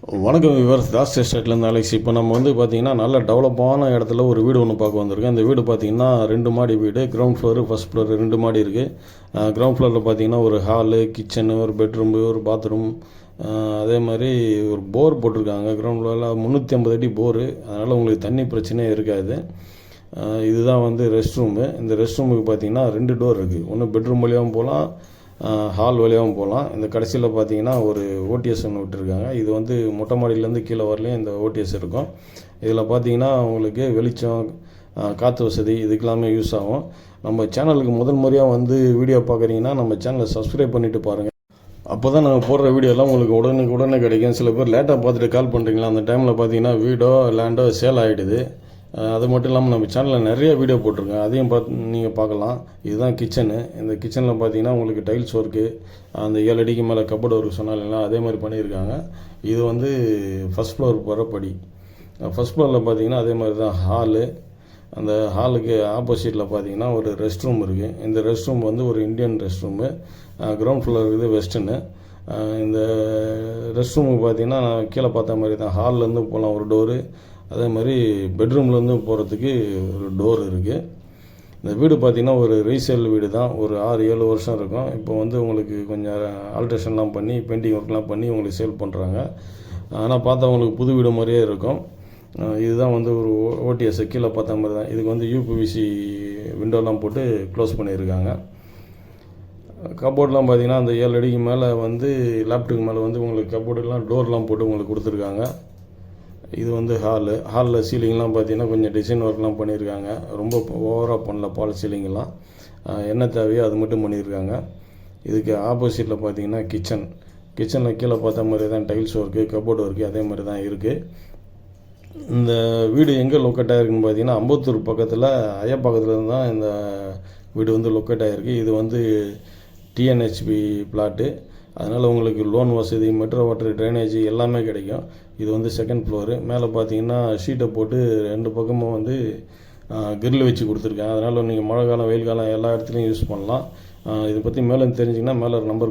வணக்கம் viewers, Das எஸ்டேட்லேருந்து Alex. இப்போ நம்ம வந்து பார்த்திங்கன்னா நல்ல டெவலப்பான இடத்துல ஒரு வீடு ஒன்று பார்க்க வந்திருக்கோம். இந்த வீடு பார்த்திங்கன்னா 2 மாடி வீடு. கிரவுண்ட் ஃப்ளோரு, ஃபஸ்ட் ஃப்ளோர் 2 மாடி இருக்குது. கிரவுண்ட் ஃப்ளோரில் பார்த்திங்கன்னா ஒரு ஹாலு, கிச்சனு, ஒரு பெட்ரூமு, ஒரு பாத்ரூம், அதே மாதிரி ஒரு போர் போட்டிருக்காங்க. கிரவுண்ட் ஃப்ளோரில் 350 அடி போரு, அதனால் உங்களுக்கு தண்ணி பிரச்சனையே இருக்காது. இதுதான் வந்து ரெஸ்ட் ரூமு. இந்த ரெஸ்ட் ரூமுக்கு பார்த்திங்கன்னா 2 டோர் இருக்குது. ஒன்று பெட்ரூம் வழியாகவும் போகலாம், ஹால் வழியாகவும் போகலாம். இந்த கடைசியில் பார்த்தீங்கன்னா ஒரு ஓடிஎஸ் ஒன்று விட்டுருக்காங்க. இது வந்து மொட்டை மாடியிலேருந்து கீழே வரலையும் இந்த ஓடிஎஸ் இருக்கும். இதில் பார்த்தீங்கன்னா உங்களுக்கு வெளிச்சம், காற்று வசதி இதுக்கெல்லாமே யூஸ் ஆகும். நம்ம சேனலுக்கு முதல் முறையாக வந்து வீடியோ பார்க்குறீங்கன்னா நம்ம சேனலை சப்ஸ்கிரைப் பண்ணிவிட்டு பாருங்கள். அப்போ தான் நாங்கள் போடுற வீடியோலாம் உங்களுக்கு உடனே கிடைக்கும். சில பேர் லேட்டாக பார்த்துட்டு கால் பண்ணுறீங்களா, அந்த டைமில் பார்த்தீங்கன்னா வீடோ லேண்டோ சேல் ஆகிடுது. அது மட்டும் இல்லாமல் நம்ம சேனலில் நிறைய வீடியோ போட்டிருக்கேன், அதையும் நீங்கள் பார்க்கலாம். இதுதான் கிச்சனு. இந்த கிச்சனில் பார்த்தீங்கன்னா உங்களுக்கு டைல்ஸ் ஒர்க்கு, அந்த 7 அடிக்கு மேலே கப்போர்டு ஒர்க் சொன்னாலும் அதே மாதிரி பண்ணியிருக்காங்க. இது வந்து ஃபஸ்ட் ஃப்ளோர் போகிற படி. ஃபஸ்ட் ஃப்ளோரில் பார்த்தீங்கன்னா அதே மாதிரி தான் ஹாலு. அந்த ஹாலுக்கு ஆப்போசிட்டில் பார்த்தீங்கன்னா ஒரு ரெஸ்ட் ரூம் இருக்குது. இந்த ரெஸ்ட் ரூம் வந்து ஒரு Indian rest room. Ground floor இருக்குது வெஸ்டர்னு. இந்த ரெஸ்ட் ரூமுக்கு பார்த்தீங்கன்னா கீழே பார்த்த மாதிரி தான் ஹால்லேருந்து போகலாம் ஒரு டோரு, அதே மாதிரி பெட்ரூம்லேருந்து போகிறதுக்கு ஒரு டோர் இருக்குது. இந்த வீடு பார்த்திங்கன்னா ஒரு ரீசேல் வீடு தான். ஒரு 6-7 வருஷம் இருக்கும். இப்போ வந்து உங்களுக்கு கொஞ்சம் ஆல்ட்ரேஷன்லாம் பண்ணி பெயிண்டிங் ஒர்க்லாம் பண்ணி உங்களுக்கு சேல் பண்ணுறாங்க. ஆனால் பார்த்தா உங்களுக்கு புது வீடு மாதிரியே இருக்கும். இதுதான் வந்து ஒரு ஓடிஎஸ் கீழே பார்த்த மாதிரி தான். இதுக்கு வந்து யூபிவிசி விண்டோலாம் போட்டு க்ளோஸ் பண்ணியிருக்காங்க. கப்போர்ட்லாம் பார்த்திங்கன்னா அந்த 7 அடிக்கு மேலே வந்து லேப்டாப்புக்கு மேலே வந்து உங்களுக்கு கப்போர்டுலாம் டோர்லாம் போட்டு உங்களுக்கு கொடுத்துருக்காங்க. இது வந்து ஹாலில் சீலிங்லாம் பார்த்தீங்கன்னா கொஞ்சம் டிசைன் ஒர்க்லாம் பண்ணியிருக்காங்க. ரொம்ப ஓவராக பண்ணல, பால் சீலிங்கெல்லாம் என்ன தேவையோ அது மட்டும் பண்ணியிருக்காங்க. இதுக்கு ஆப்போசிட்டில் பார்த்தீங்கன்னா கிச்சனில் கீழே பார்த்த மாதிரி தான் டைல்ஸ் ஒர்க்கு, கப்போர்டு ஒர்க்கு அதே மாதிரி தான் இருக்குது. இந்த வீடு எங்கே லொக்கேட் ஆகிருக்குன்னு பார்த்தீங்கன்னா அம்பத்தூர் பக்கத்தில் ஐயப்பாக்கத்தில் தான் இந்த வீடு வந்து லொக்கேட் ஆகிருக்கு. இது வந்து டிஎன்ஹெச்பி பிளாட்டு. அதனால் உங்களுக்கு லோன் வசதி, மெட்ரோ வாட்டர், ட்ரைனேஜ் எல்லாமே கிடைக்கும். இது வந்து செகண்ட் ஃப்ளோரு. மேலே பார்த்தீங்கன்னா ஷீட்டை போட்டு 2 பக்கமும் வந்து கிரில் வச்சு கொடுத்துருக்காங்க. அதனால் நீங்கள் மழை காலம், வெயில் காலம் எல்லா இடத்துலையும் யூஸ் பண்ணலாம். இதை பற்றி மேலே தெரிஞ்சிங்கன்னா மேலே ஒரு நம்பர்